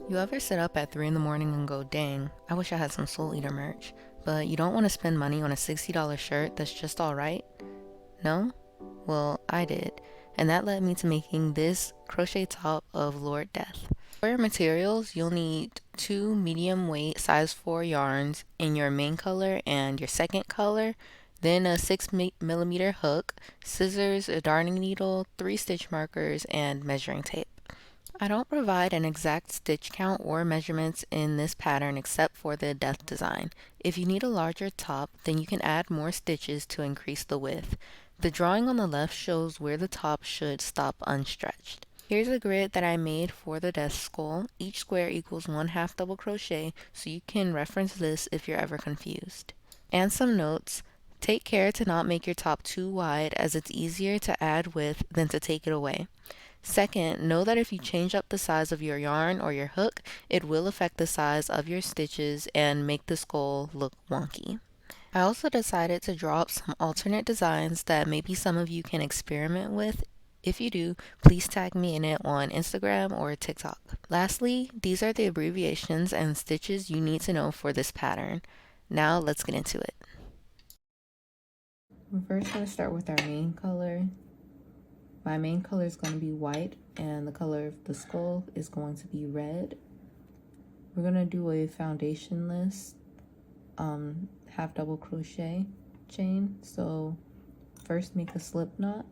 You ever sit up at 3 in the morning and go, dang, I wish I had some Soul Eater merch, but you don't want to spend money on a $60 shirt that's just alright? No? Well, I did, and that led me to making this crochet top of Lord Death. For your materials, you'll need 2 medium weight size 4 yarns in your main color and your second color, then a 6mm hook, scissors, a darning needle, 3 stitch markers, and measuring tape. I don't provide an exact stitch count or measurements in this pattern except for the death design. If you need a larger top, then you can add more stitches to increase the width. The drawing on the left shows where the top should stop unstretched. Here's a grid that I made for the death skull. Each square equals 1/2 double crochet, so you can reference this if you're ever confused. And some notes. Take care to not make your top too wide, as it's easier to add width than to take it away. Second, know that if you change up the size of your yarn or your hook, it will affect the size of your stitches and make the skull look wonky. I also decided to draw up some alternate designs that maybe some of you can experiment with. If you do, please tag me in it on Instagram or TikTok. Lastly, these are the abbreviations and stitches you need to know for this pattern. Now let's get into it. We're first going to start with our main color. My main color is going to be white and the color of the skull is going to be red. We're going to do a foundationless half double crochet chain. So first make a slip knot.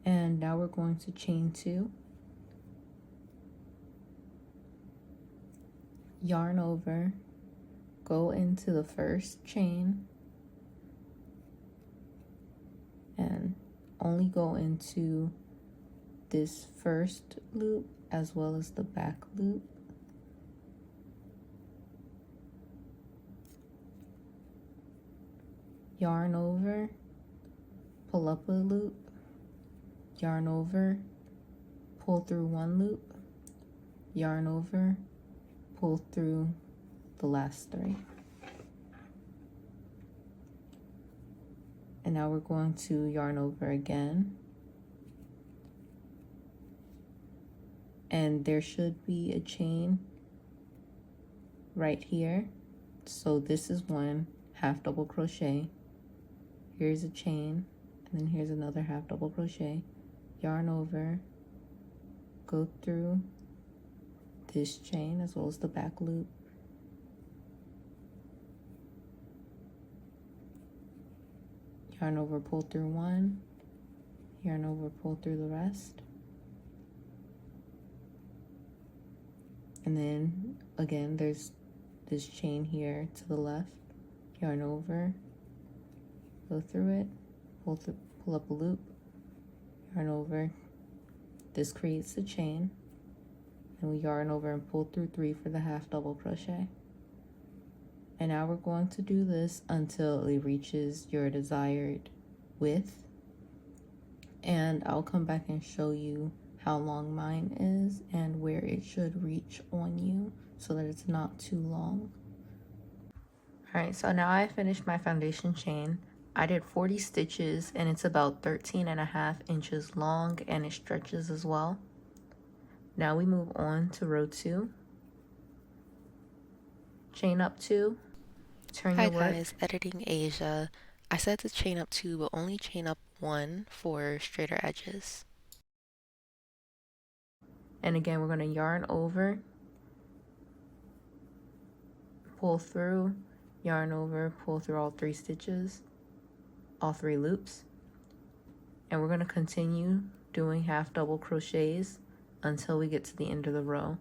And now we're going to chain 2, yarn over, go into the first chain, and only go into this first loop as well as the back loop. Yarn over, pull up a loop, yarn over, pull through 1 loop, yarn over, pull through the last 3. And now we're going to yarn over again. And there should be a chain right here. So this is 1 half double crochet. Here's a chain, and then here's another half double crochet. Yarn over, go through this chain as well as the back loop, yarn over, pull through 1, yarn over, pull through the rest, and then again there's this chain here to the left, yarn over, go through it, pull up a loop, yarn over, this creates a chain, and we yarn over and pull through 3 for the half double crochet. And now we're going to do this until it reaches your desired width, and I'll come back and show you how long mine is and where it should reach on you so that it's not too long. Alright, so now I finished my foundation chain. I did 40 stitches and it's about 13.5 inches long and it stretches as well. Now we move on to row 2. Chain up 2, turn your work. Hi guys, editing Asia. I said to chain up 2, but only chain up 1 for straighter edges. And again, we're going to yarn over, pull through, yarn over, pull through all 3 stitches, all 3 loops. And we're going to continue doing half double crochets until we get to the end of the row.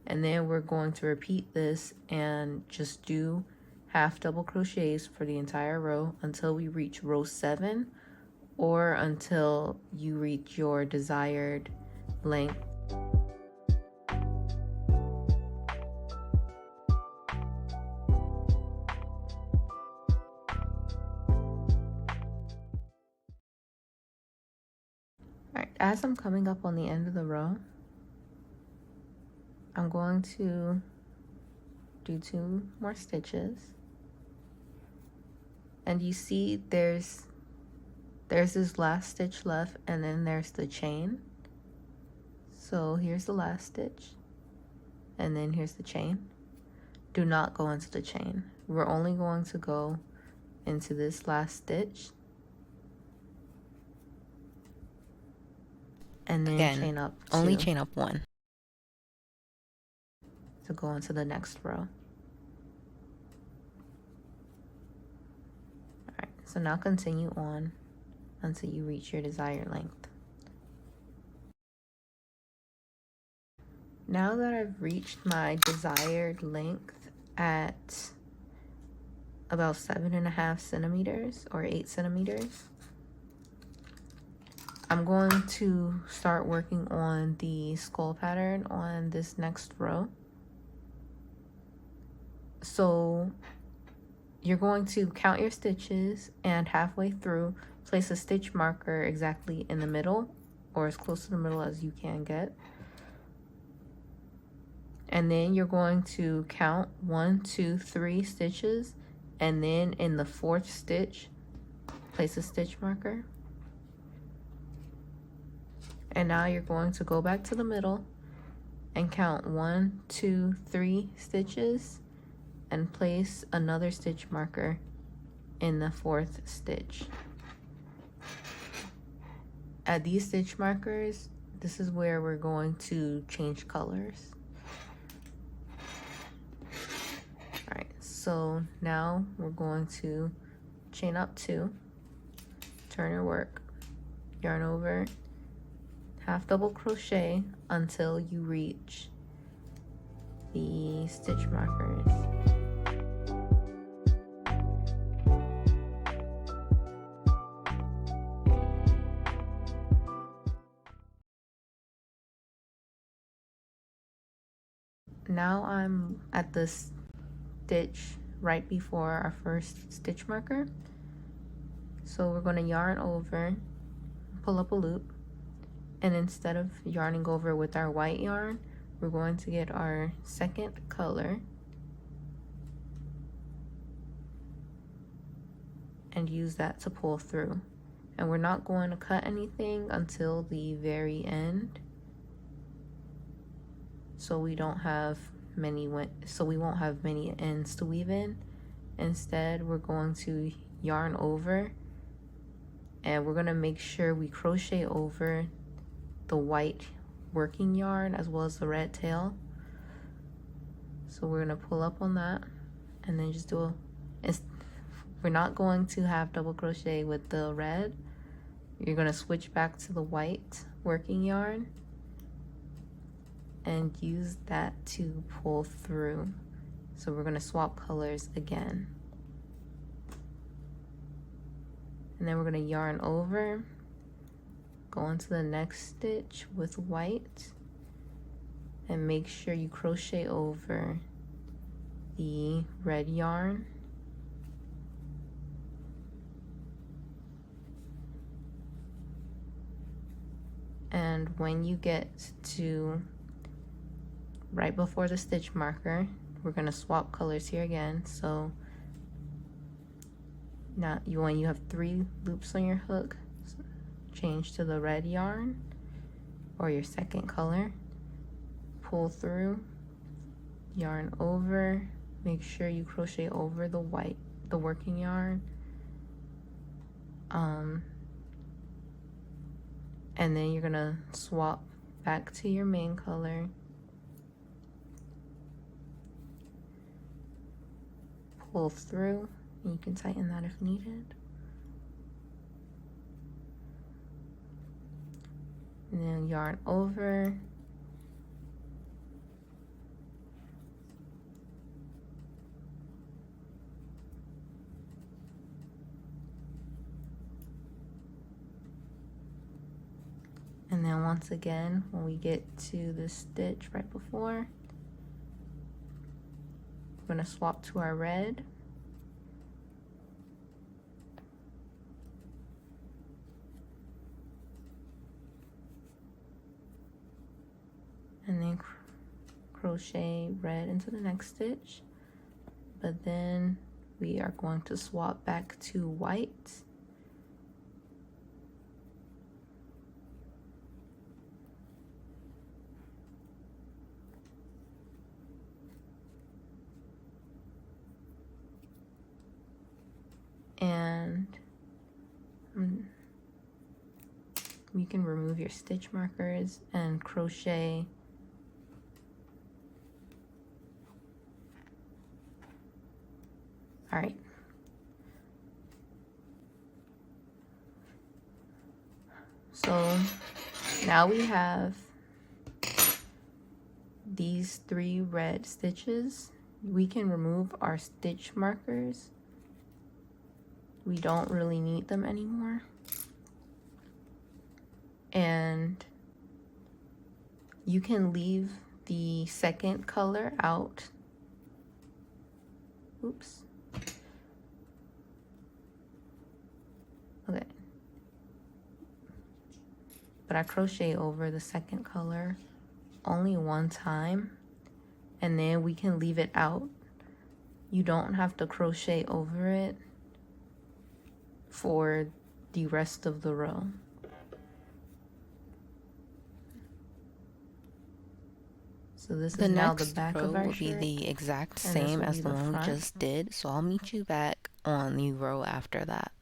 And then we're going to repeat this and just do half double crochets for the entire row until we reach row 7 or until you reach your desired length. Alright, As I'm coming up on the end of the row, I'm going to do 2 more stitches. And you see there's this last stitch left, and then there's the chain. So here's the last stitch, and then here's the chain. Do not go into the chain. We're only going to go into this last stitch, and then Again, chain up 2. only chain up 1 to go into the next row. Alright, so now continue on until you reach your desired length. Now that I've reached my desired length at about 7.5 centimeters or 8 centimeters, I'm going to start working on the skull pattern on this next row. So you're going to count your stitches, and halfway through place a stitch marker exactly in the middle, or as close to the middle as you can get. And then you're going to count 1, 2, 3 stitches, and then in the 4th stitch place a stitch marker. And now you're going to go back to the middle and count 1, 2, 3 stitches and place another stitch marker in the 4th stitch. At these stitch markers, this is where we're going to change colors. Alright, so now we're going to chain up 2, turn your work, yarn over, half double crochet until you reach the stitch markers. Now I'm at the stitch right before our first stitch marker. So we're going to yarn over, pull up a loop, and instead of yarning over with our white yarn, we're going to get our second color and use that to pull through. And we're not going to cut anything until the very end, so we won't have many ends to weave in. Instead, we're going to yarn over, and we're going to make sure we crochet over the white working yarn as well as the red tail. So we're going to pull up on that and then just do we're not going to have double crochet with the red. You're going to switch back to the white working yarn and use that to pull through. So we're going to swap colors again. And then we're going to yarn over, go into the next stitch with white, and make sure you crochet over the red yarn. And when you get to right before the stitch marker, we're going to swap colors here again. So now when you have 3 loops on your hook, change to the red yarn or your second color, pull through, yarn over, make sure you crochet over the working yarn, and then you're gonna swap back to your main color, pull through, and you can tighten that if needed. And then yarn over, and then once again, when we get to the stitch right before, we're going to swap to our red, and then crochet red into the next stitch, but then we are going to swap back to white. And you can remove your stitch markers and crochet all right. So now we have these 3 red stitches. We can remove our stitch markers. We don't really need them anymore. And you can leave the second color out. Oops. Okay. But I crochet over the second color only one time, and then we can leave it out. You don't have to crochet over it for the rest of the row. So this is now the back of our shirt. The next row will be the exact same as the one we just did, so I'll meet you back on the row after that.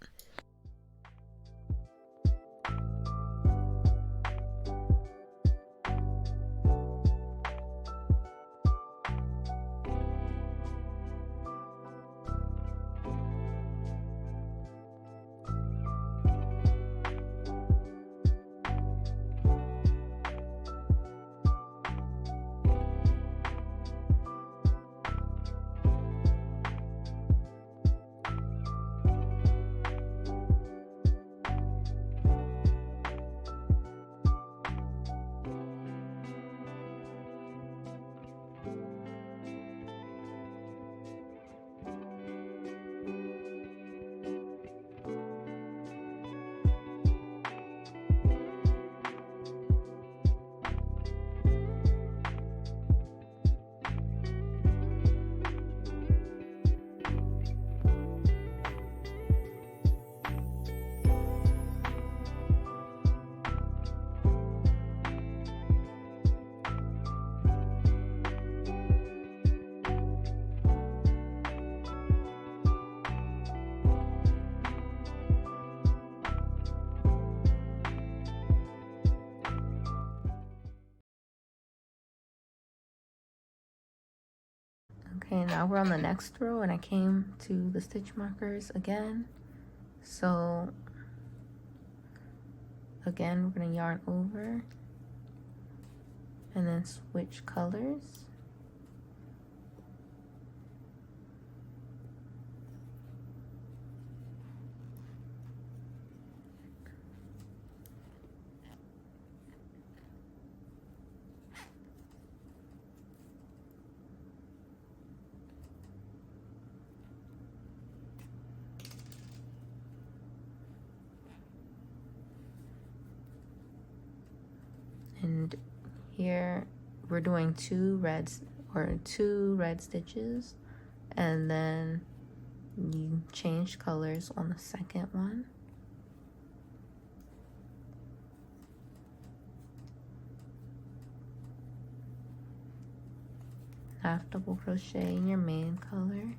Okay, now we're on the next row, and I came to the stitch markers again. So again, we're going to yarn over and then switch colors. And here we're doing two red stitches, and then you change colors on the second one. Half double crochet in your main color,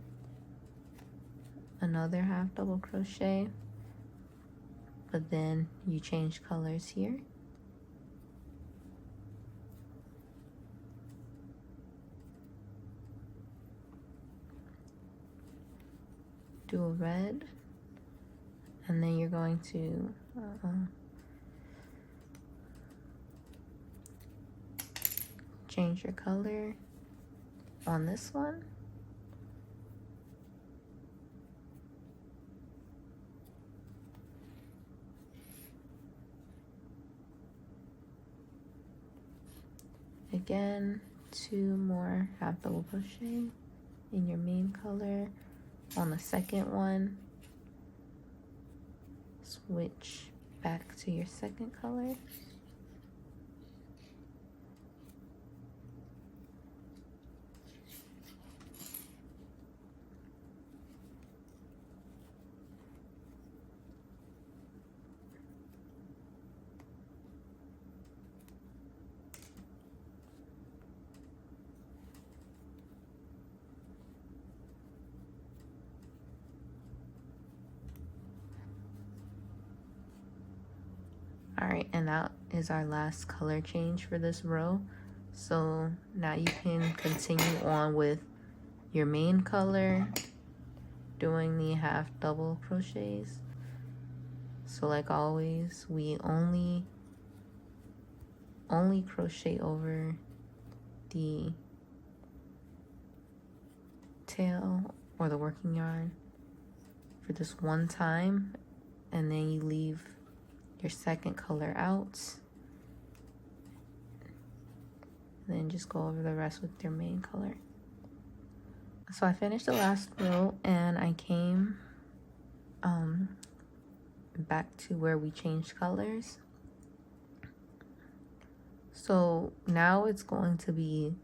another half double crochet, but then you change colors here. Do a red, and then you're going to change your color on this one. Again, 2 more half double crochet in your main color. On the second one, switch back to your second color. and that is our last color change for this row. So now you can continue on with your main color, doing the half double crochets. So like always, we only crochet over the tail or the working yarn for this one time, and then you leave your second color out, and then just go over the rest with your main color. So I finished the last row and I came back to where we changed colors. So now it's going to be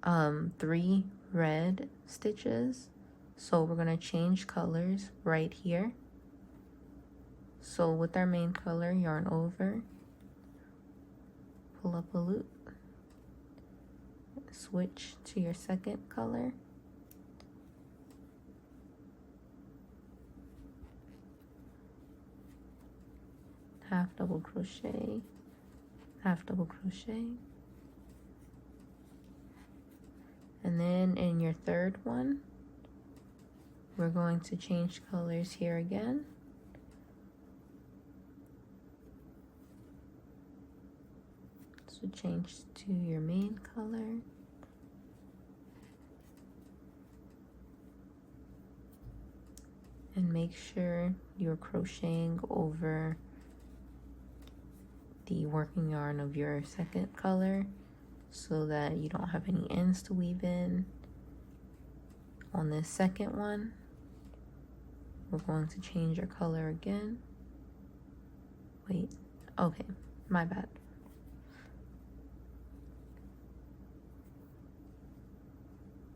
3 red stitches. So we're going to change colors right here. So with our main color, yarn over, pull up a loop, switch to your second color, half double crochet, half double crochet, and then in your third one we're going to change colors here again. So change to your main color, and make sure you're crocheting over the working yarn of your second color so that you don't have any ends to weave in. On this second one, we're going to change our color again. Wait, okay, my bad.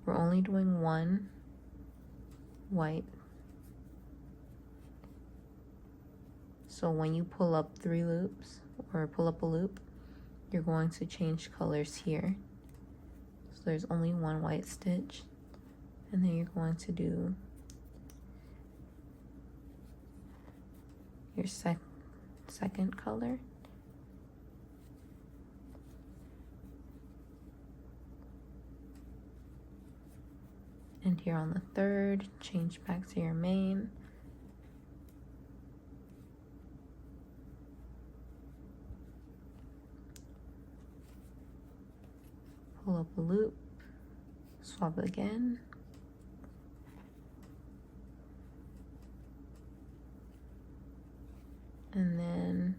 We're only doing one white. So when you pull up 3 loops, or pull up a loop, you're going to change colors here. So there's only one white stitch, and then you're going to do your second color, and here on the third, change back to your main. Pull up a loop, swap again, and then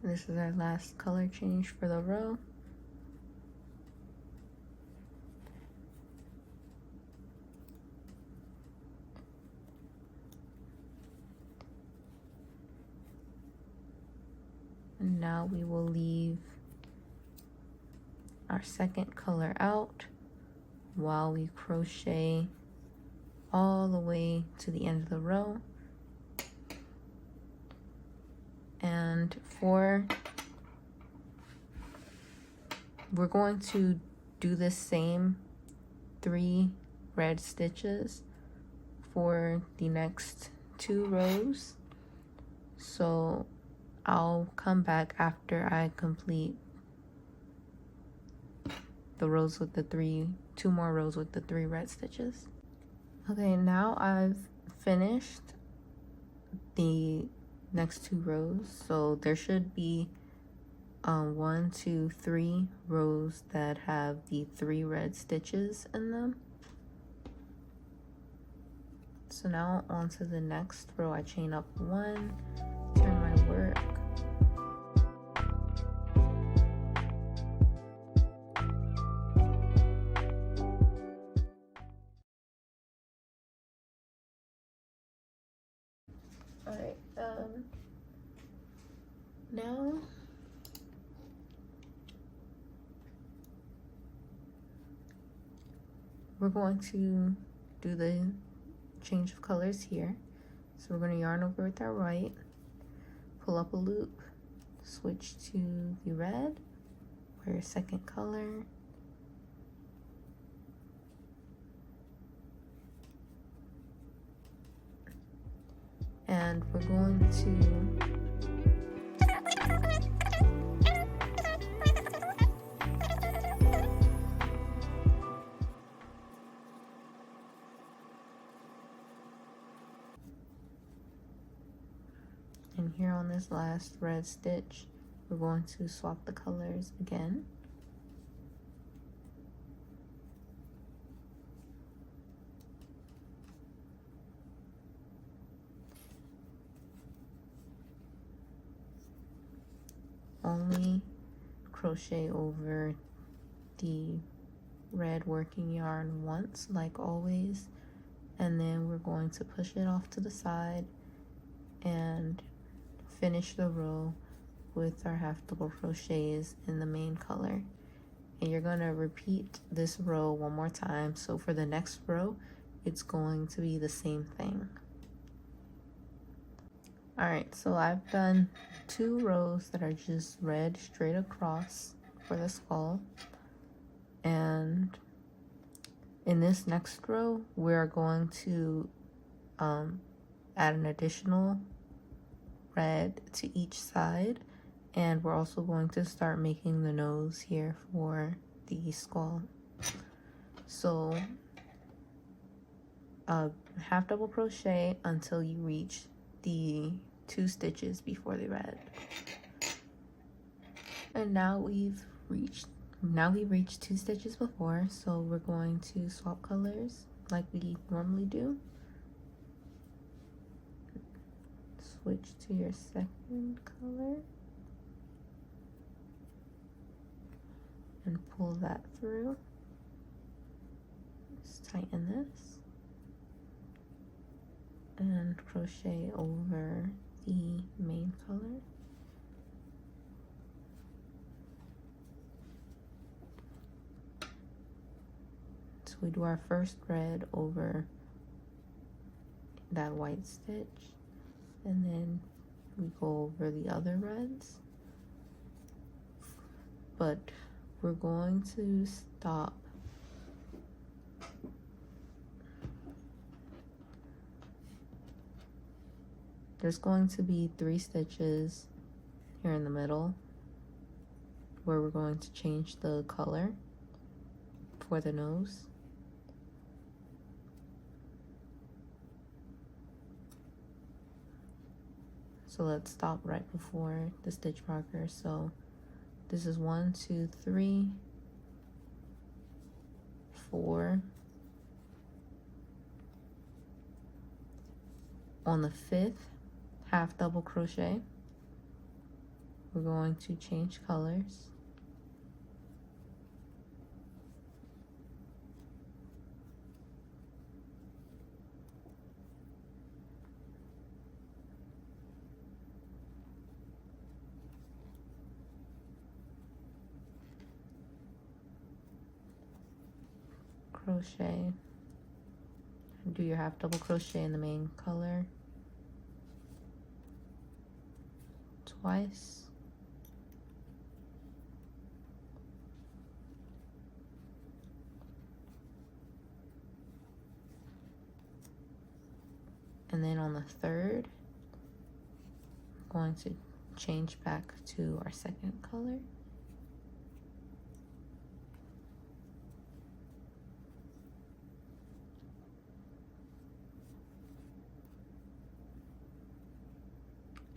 this is our last color change for the row. And now we will leave our second color out while we crochet all the way to the end of the row. And we're going to do the same 3 red stitches for the next 2 rows. So I'll come back after I complete the rows with the 2 more rows with the 3 red stitches. Okay, now I've finished the next 2 rows, so there should be 1, 2, 3 rows that have the 3 red stitches in them. So now on to the next row. I chain up 1, turn my work, alright, now we're going to do the change of colors here. So we're going to yarn over with our white, pull up a loop, switch to the red, wear your second color, and we're going to and here on this last red stitch, we're going to swap the colors again. Only crochet over the red working yarn once, like always, and then we're going to push it off to the side and finish the row with our half double crochets in the main color. And you're going to repeat this row one more time, so for the next row it's going to be the same thing. Alright, so I've done 2 rows that are just red straight across for the skull, and in this next row we're going to add an additional red to each side, and we're also going to start making the nose here for the skull. So half double crochet until you reach the 2 stitches before the red, and now we've reached 2 stitches before, so we're going to swap colors like we normally do. Switch to your second color and pull that through. Just tighten this and crochet over the main color. So we do our first red over that white stitch, and then we go over the other reds, but we're going to stop there's going to be 3 stitches here in the middle where we're going to change the color for the nose. So let's stop right before the stitch marker. So this is 1, 2, 3, 4. On the 5th half double crochet, we're going to change colors. Crochet, do your half double crochet in the main color twice, and then on the 3rd going to change back to our second color.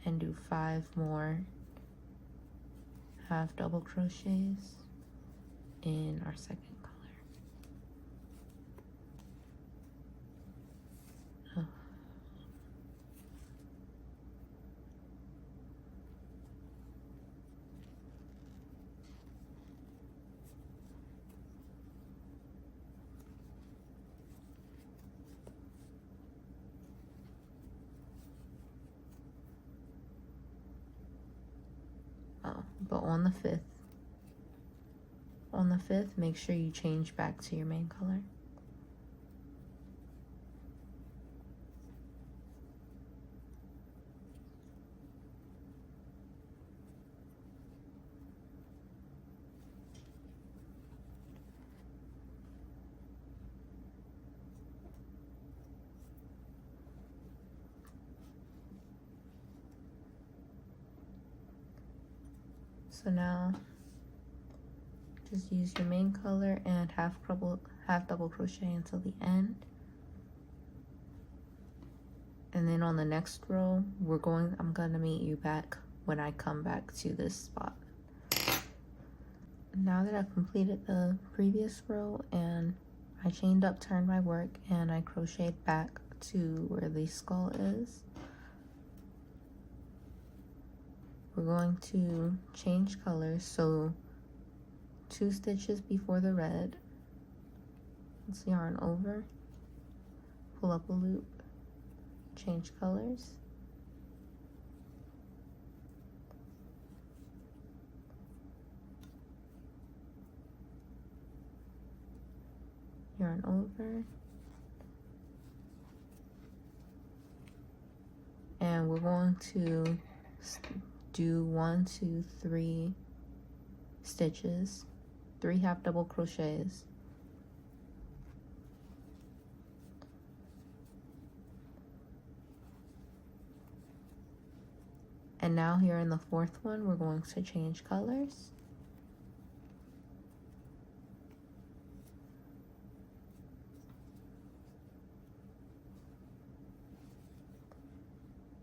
And do 5 more half double crochets in our second color. Oh. But on the 5th, make sure you change back to your main color. So now just use your main color and half double crochet until the end. And then on the next row, I'm gonna meet you back when I come back to this spot. Now that I've completed the previous row and I chained up, turned my work, and I crocheted back to where the skull is, we're going to change colors. So 2 stitches before the red, let's yarn over, pull up a loop, change colors, yarn over, and we're going to do 1, 2, 3 stitches, 3 half double crochets, and now here in the 4th one we're going to change colors.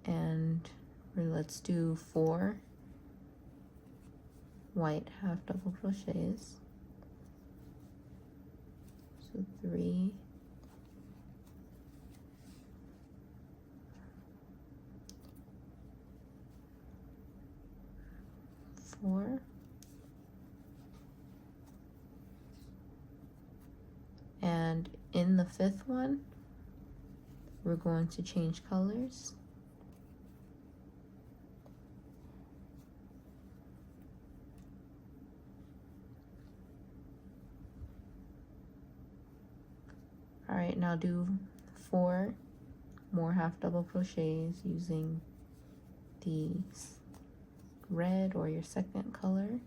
And let's do 4 white half double crochets. So 3, 4, and in the 5th one we're going to change colors. All right, now do 4 more half double crochets using the red or your second color.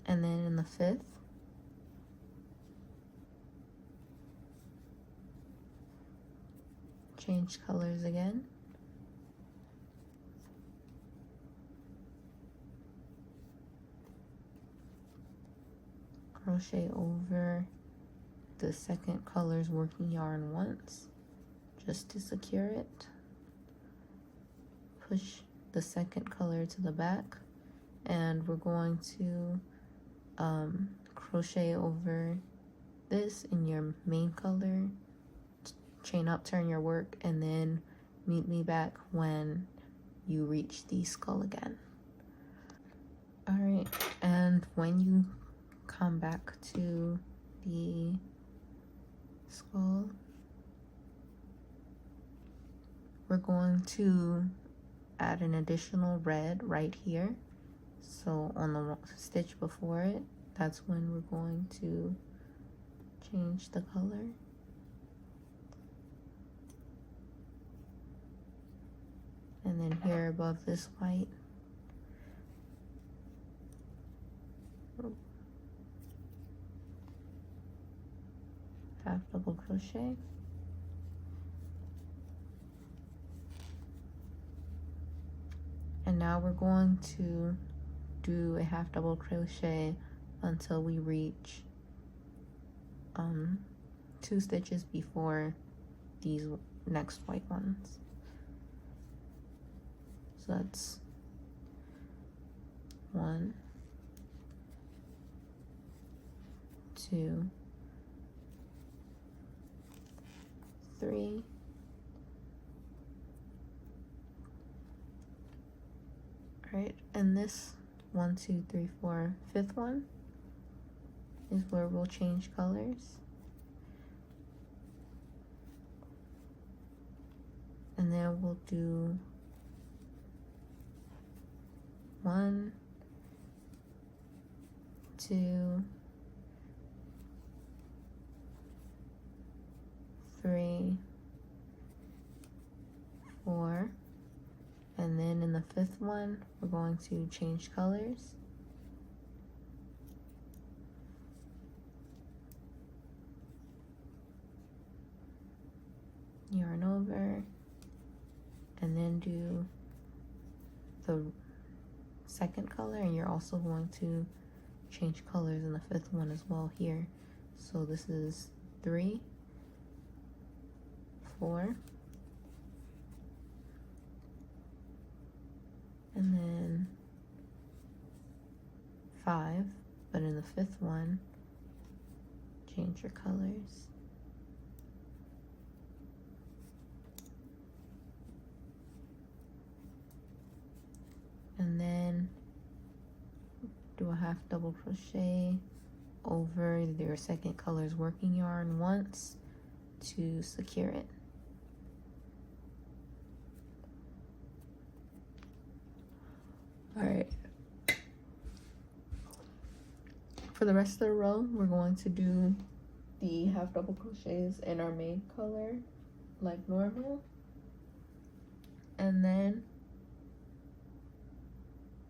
And then in the 5th, change colors again. Crochet over the second color's working yarn once just to secure it. Push the second color to the back, and we're going to crochet over this in your main color, chain up, turn your work, and then meet me back when you reach the skull again. All right, and when you come back to the skull, we're going to add an additional red right here. So on the stitch before it, that's when we're going to change the color. And then here above this white, half double crochet. And now we're going to do a half double crochet until we reach 2 stitches before these next white ones. So that's 1, 2, 3, right, and this 1, 2, 3, 4, 5th one is where we'll change colors. And then we'll do 1, 2, 3, 4, and then the fifth one, we're going to change colors. Yarn over, and then do the second color, and you're also going to change colors in the fifth one as well here. So this is 3, 4, and then 5, but in the fifth one, change your colors. And then do a half double crochet over your second color's working yarn once to secure it. All right. For the rest of the row, we're going to do the half double crochets in our main color like normal. And then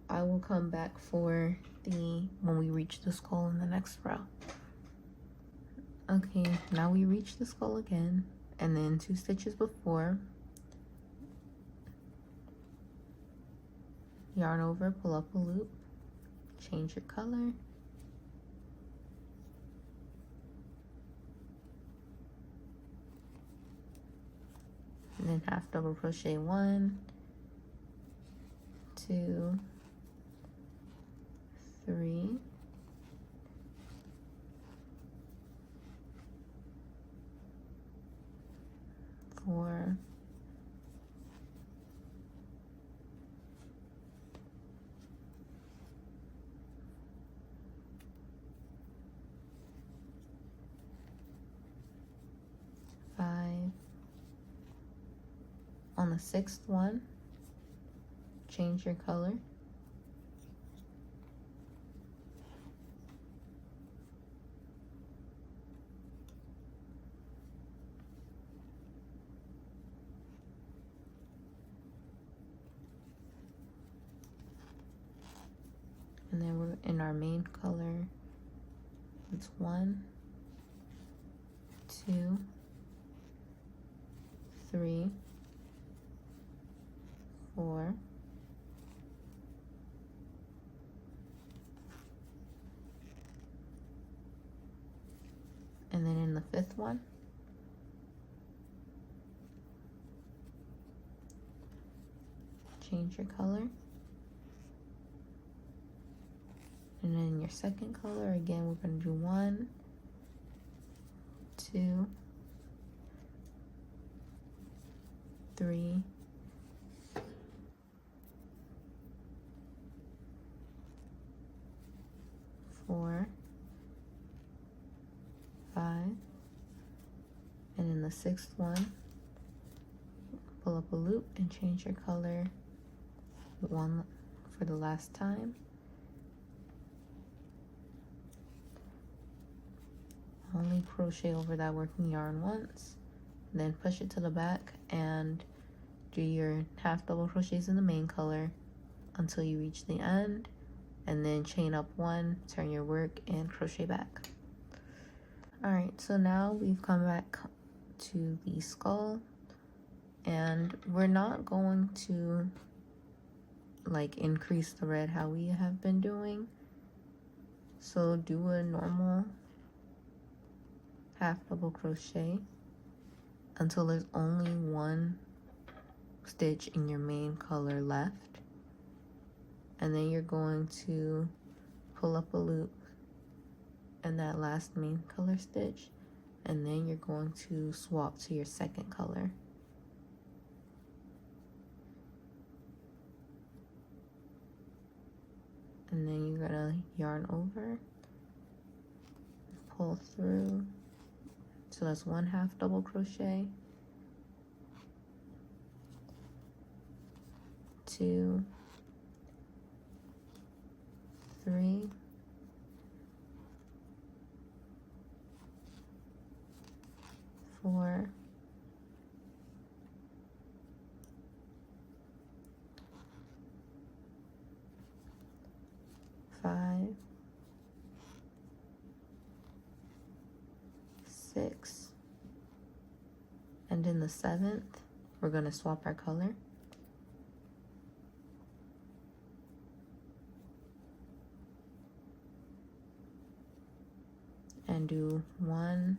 I will come back for when we reach the skull in the next row. Okay, now we reach the skull again, and then 2 stitches before, yarn over, pull up a loop, change your color, and then half double crochet 1, 2, 3, 4, 5. On the 6th one, change your color. And then we're in our main color. It's 1, 2, 3, 4, 5, and then in the 5th one, change your color. And then your second color, again, we're going to do 1, 2, 3, 4, 5, and in the 6th one, pull up a loop and change your color 1 for the last time. Only crochet over that working yarn once, then push it to the back and do your half double crochets in the main color until you reach the end, and then chain up 1, turn your work, and crochet back. All right, so now we've come back to the skull, and we're not going to like increase the red how we have been doing. So do a normal half double crochet until there's only 1 stitch in your main color left, and then you're going to pull up a loop in that last main color stitch, and then you're going to swap to your second color. And then you're gonna yarn over, pull through. So that's 1 half double crochet, 2, 3, 4, 6, and in the 7th we're going to swap our color. And do 1,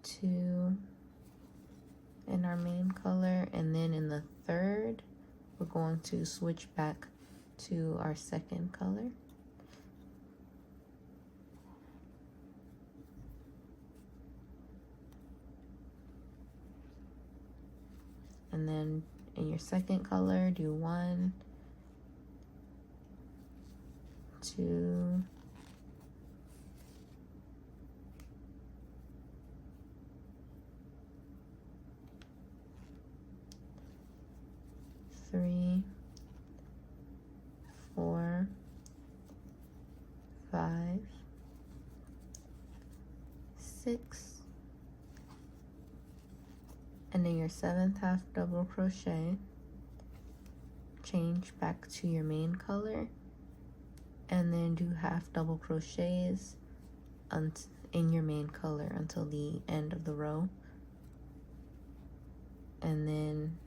2 in our main color, and then in the 3rd we're going to switch back to our 2nd color. And then in your 2nd color, do 1, 2, 3, 4, 5, 6, and in your 7th half double crochet, change back to your main color, and then do half double crochets in your main color until the end of the row. And then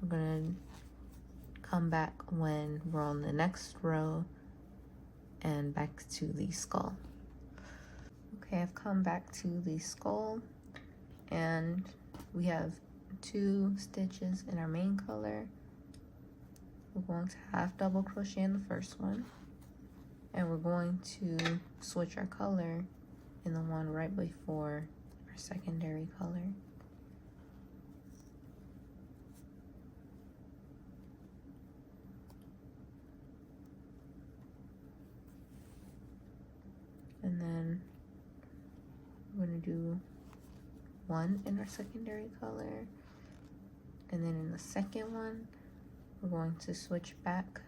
we're gonna come back when we're on the next row and back to the skull. Okay, I've come back to the skull, and we have 2 stitches in our main color. We're going to half double crochet in the first one, and we're going to switch our color in the one right before our secondary color. And then we're going to do 1 in our secondary color, and then in the second one we're going to switch back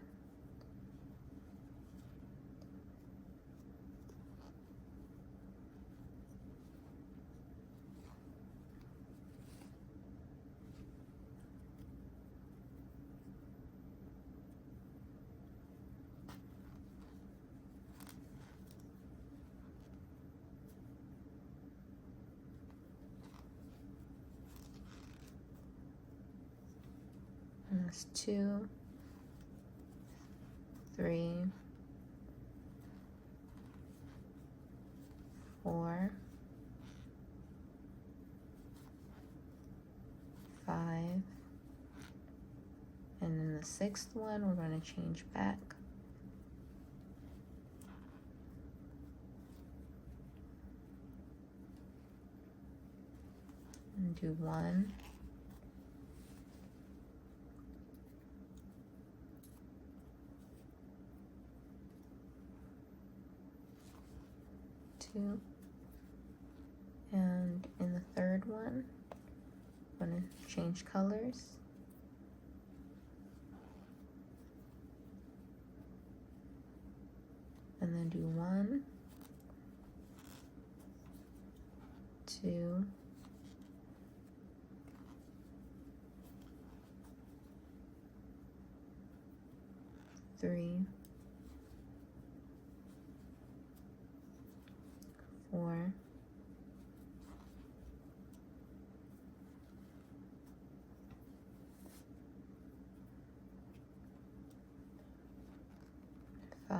That's 2, 3, 4, 5, and then the 6th one we're going to change back. And do 1, 2, and in the 3rd one I'm going to change colors, and then do 1, 2, 3, 4, 5,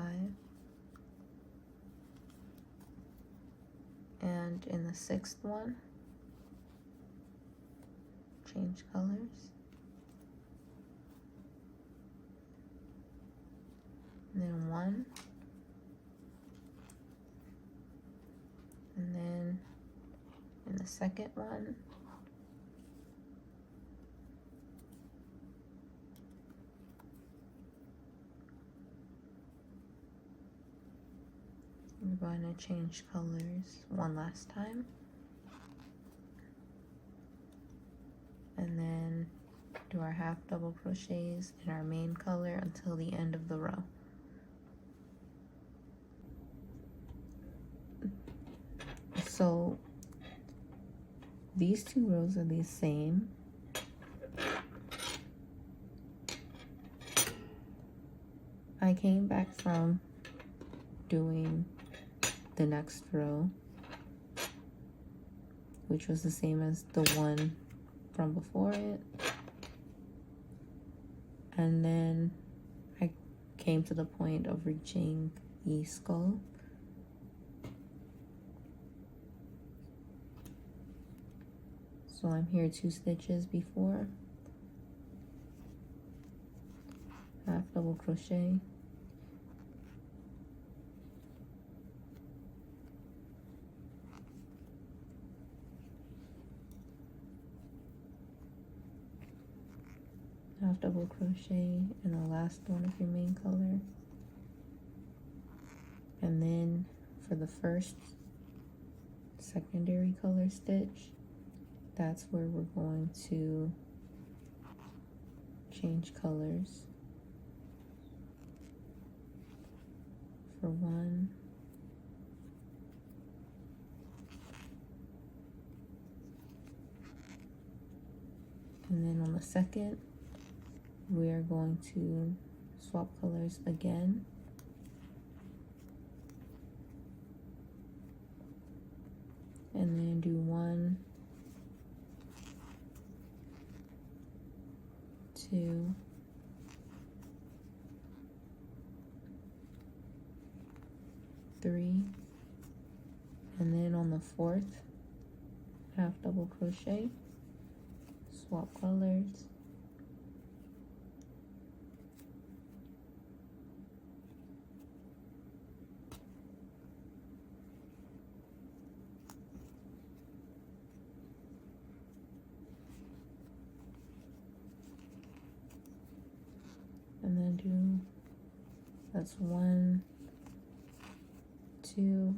and in the 6th one, change colors, and then 1, and then in the second one, I'm going to change colors one last time, and then do our half double crochets in our main color until the end of the row. So these 2 rows are the same. I came back from doing the next row, which was the same as the one from before it. And then I came to the point of reaching the skull. So I'm here 2 stitches before, half double crochet, half double crochet in the last one of your main color, and then for the first secondary color stitch, that's where we're going to change colors for 1, and then on the second we are going to swap colors again, and then do 1, 2, 3, and then on the 4th, half double crochet, swap colors, and then do, that's 1, 2,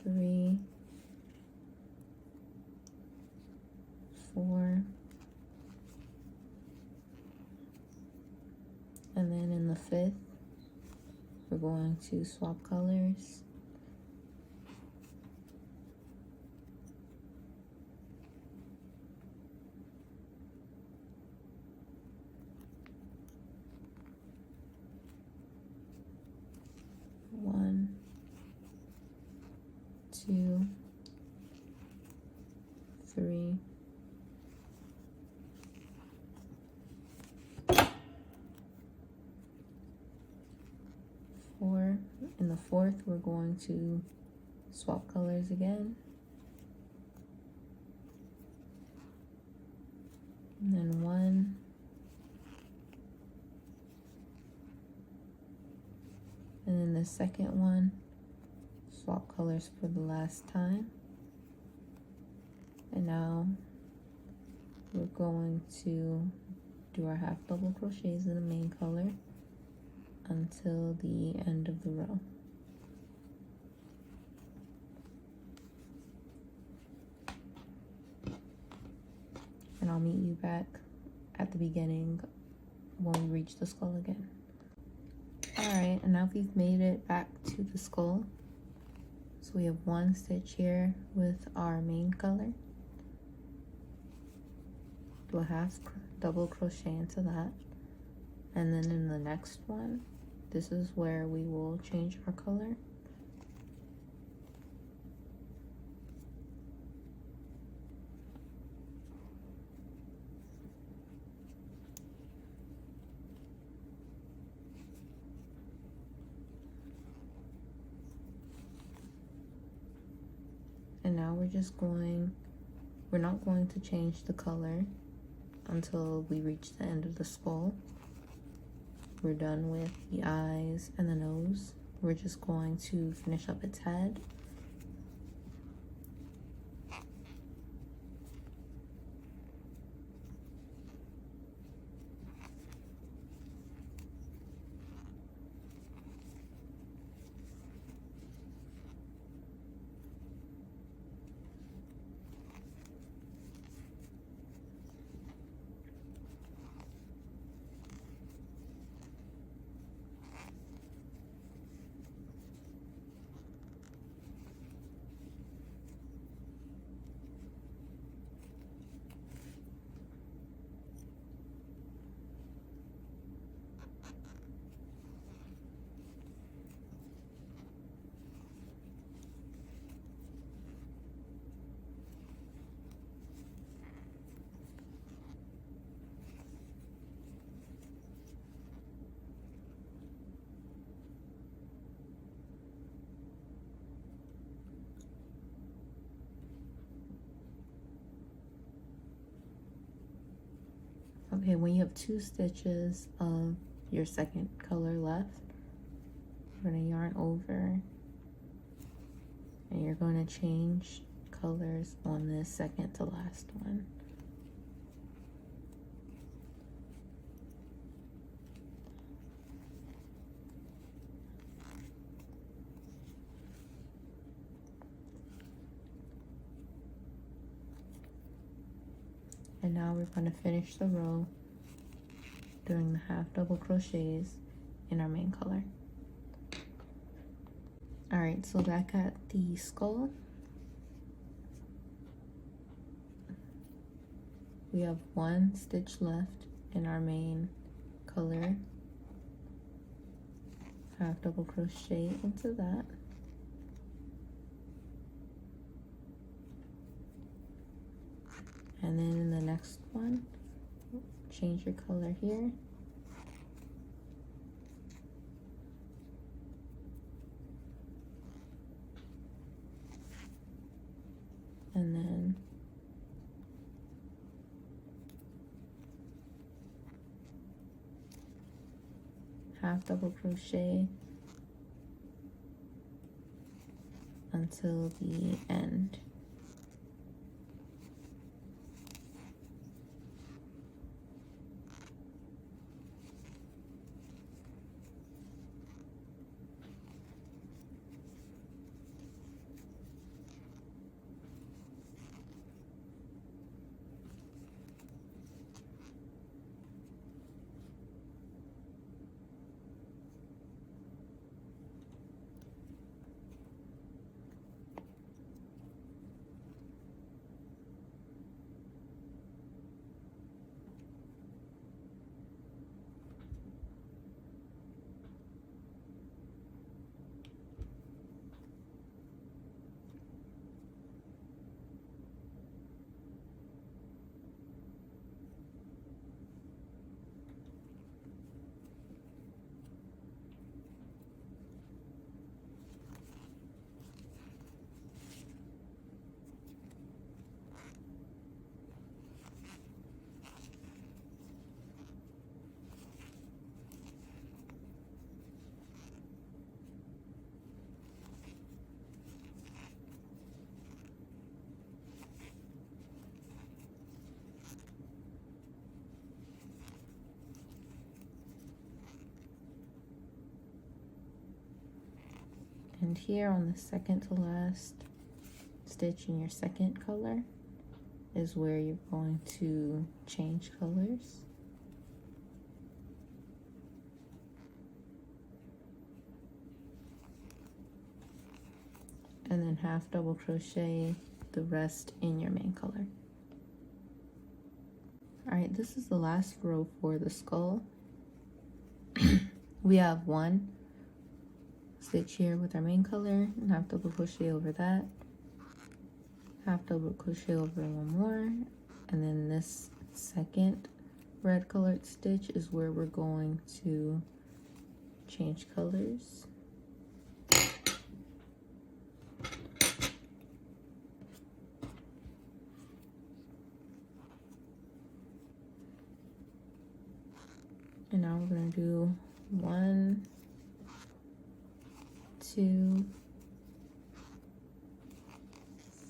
3, 4, and then in the 5th we're going to swap colors, one, 2, 3, 4. In the 4th, we're going to swap colors again. And then 1. And then the second one, swap colors for the last time. And now we're going to do our half double crochets in the main color until the end of the row. And I'll meet you back at the beginning when we reach the skull again. Alright, and now we've made it back to the skull. So we have 1 stitch here with our main color. Do a half double crochet into that. And then in the next one, this is where we will change our color. And now we're not going to change the color until we reach the end of the skull. We're done with the eyes and the nose. We're just going to finish up its head. Okay, when you have 2 stitches of your second color left, you're going to yarn over and you're going to change colors on this second to last one. And now we're going to finish the row doing the half double crochets in our main color. Alright, so back at the skull, we have 1 stitch left in our main color. Half double crochet into that. And then in the next one, change your color here. And then half double crochet until the end. And here on the second to last stitch in your second color is where you're going to change colors. And then half double crochet the rest in your main color. Alright, this is the last row for the skull. We have 1 stitch here with our main color and half double crochet over that, half double crochet over 1 more, and then this second red colored stitch is where we're going to change colors. And now we're going to do 1, 2,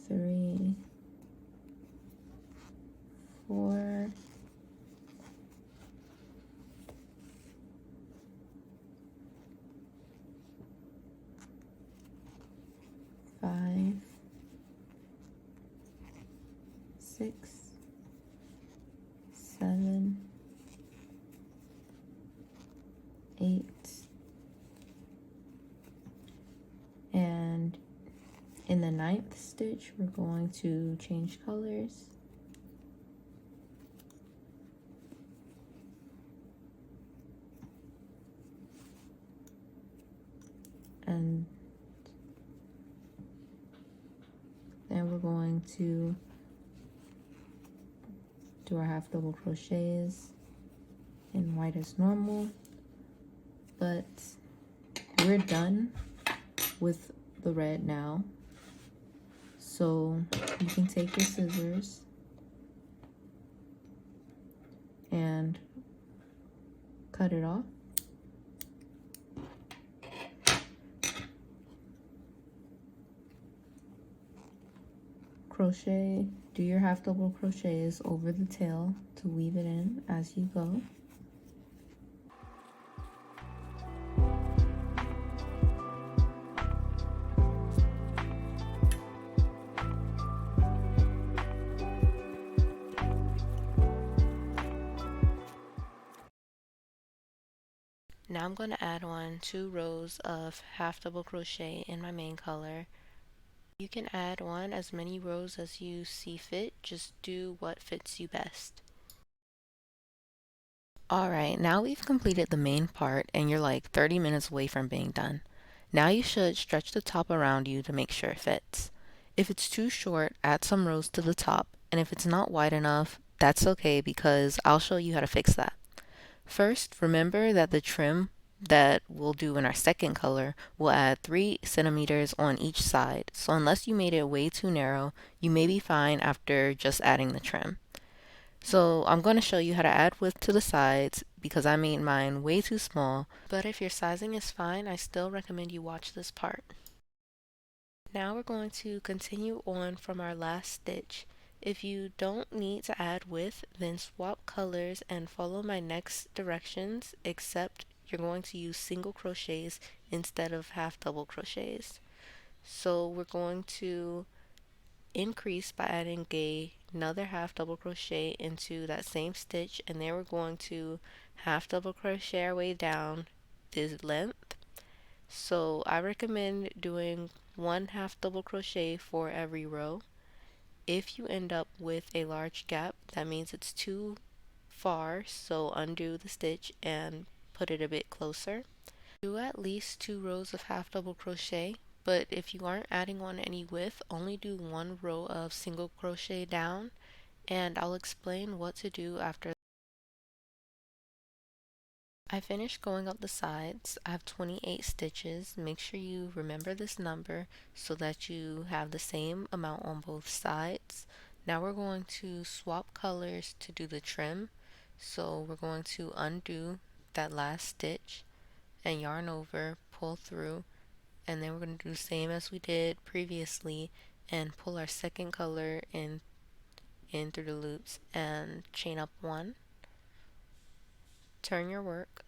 3, 4, 5, 6, 7, 8, and in the 9th stitch we're going to change colors. And then we're going to do our half double crochets in white as normal, but we're done with the red now. So you can take your scissors and cut it off. Crochet, do your half double crochets over the tail to weave it in as you go. Now I'm going to add on 2 rows of half double crochet in my main color. You can add on as many rows as you see fit, just do what fits you best. Alright, now we've completed the main part and you're like 30 minutes away from being done. Now you should stretch the top around you to make sure it fits. If it's too short, add some rows to the top, and if it's not wide enough, that's okay because I'll show you how to fix that. First, remember that the trim that we'll do in our second color will add 3 centimeters on each side, so unless you made it way too narrow, you may be fine after just adding the trim. So I'm going to show you how to add width to the sides because I made mine way too small, but if your sizing is fine, I still recommend you watch this part. Now we're going to continue on from our last stitch. If you don't need to add width, then swap colors and follow my next directions, except you're going to use single crochets instead of half double crochets. So we're going to increase by adding another half double crochet into that same stitch, and then we're going to half double crochet our way down this length. So I recommend doing 1 half double crochet for every row. If you end up with a large gap, that means it's too far, so undo the stitch and put it a bit closer. Do at least 2 rows of half double crochet, but if you aren't adding on any width, only do 1 row of single crochet down, and I'll explain what to do after. I finished going up the sides. I have 28 stitches. Make sure you remember this number so that you have the same amount on both sides. Now we're going to swap colors to do the trim. So we're going to undo that last stitch and yarn over, pull through, and then we're going to do the same as we did previously and pull our second color in through the loops and chain up 1. Turn your work.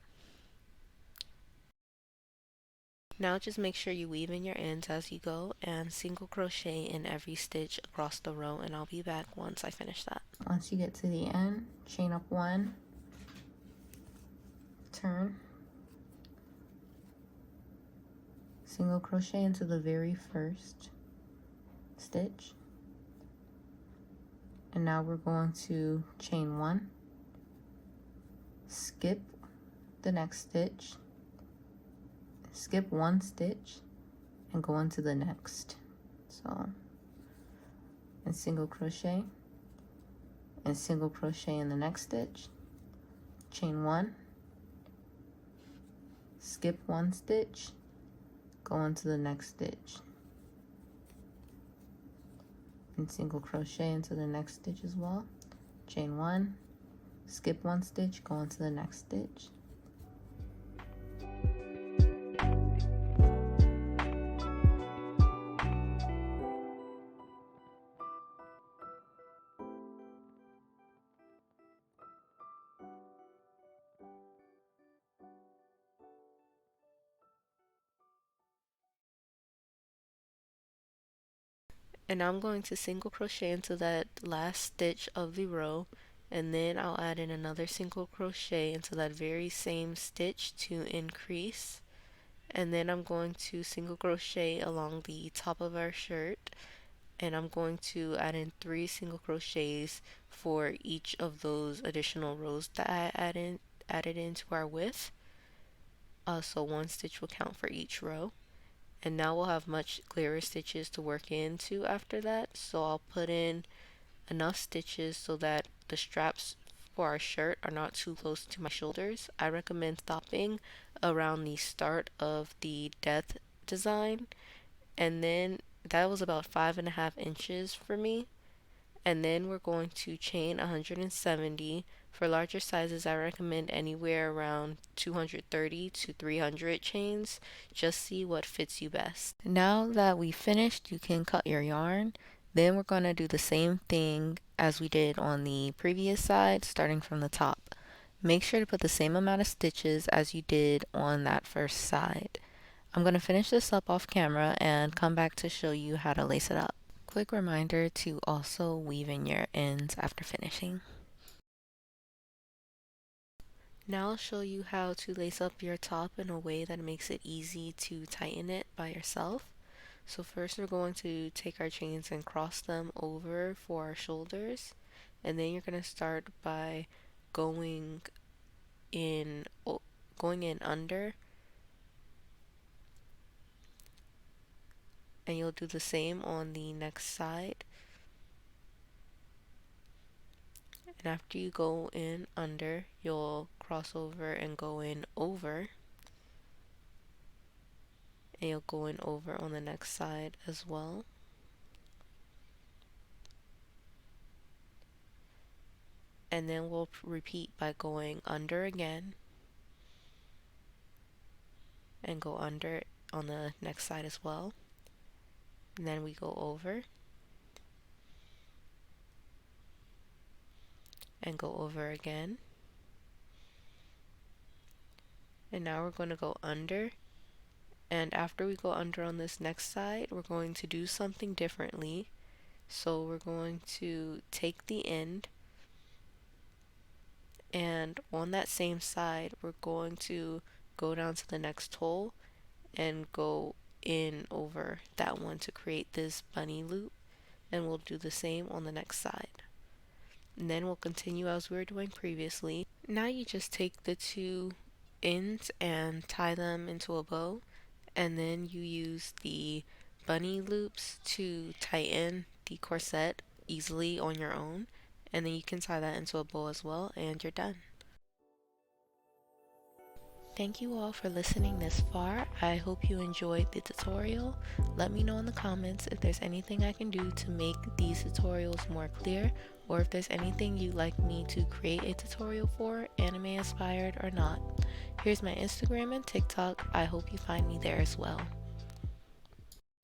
Now just make sure you weave in your ends as you go and single crochet in every stitch across the row, and I'll be back once I finish that. Once you get to the end, chain up 1, turn, single crochet into the very first stitch, and now we're going to chain 1, skip the next stitch, skip 1 stitch, and go into the next. So, and single crochet, and single crochet in the next stitch, chain 1, skip 1 stitch, go into the next stitch, and single crochet into the next stitch as well, chain 1, skip 1 stitch, go into the next stitch. And now I'm going to single crochet into that last stitch of the row, and then I'll add in another single crochet into that very same stitch to increase, and then I'm going to single crochet along the top of our shirt, and I'm going to add in 3 single crochets for each of those additional rows that I added into our width. So 1 stitch will count for each row. And now we'll have much clearer stitches to work into after that, so I'll put in enough stitches so that the straps for our shirt are not too close to my shoulders. I recommend stopping around the start of the death design, and then that was about 5.5 inches for me, and then we're going to chain 170. For larger sizes, I recommend anywhere around 230 to 300 chains. Just see what fits you best. Now that we finished, you can cut your yarn. Then we're going to do the same thing as we did on the previous side, starting from the top. Make sure to put the same amount of stitches as you did on that first side. I'm going to finish this up off camera and come back to show you how to lace it up. Quick reminder to also weave in your ends after finishing. Now I'll show you how to lace up your top in a way that makes it easy to tighten it by yourself. So first we're going to take our chains and cross them over for our shoulders, and then you're going to start by going in under, and you'll do the same on the next side. And after you go in under, you'll cross over and go in over, and you'll go in over on the next side as well. And then we'll repeat by going under again and go under on the next side as well. And then we go over and go over again. And now we're going to go under, and after we go under on this next side, we're going to do something differently. So we're going to take the end, and on that same side we're going to go down to the next hole and go in over that one to create this bunny loop, and we'll do the same on the next side. And then we'll continue as we were doing previously. Now you just take the two ends and tie them into a bow, and then you use the bunny loops to tighten the corset easily on your own, and then you can tie that into a bow as well, and you're done. Thank you all for listening this far. I hope you enjoyed the tutorial. Let me know in the comments if there's anything I can do to make these tutorials more clear, or if there's anything you'd like me to create a tutorial for, anime inspired or not. Here's my Instagram and TikTok. I hope you find me there as well.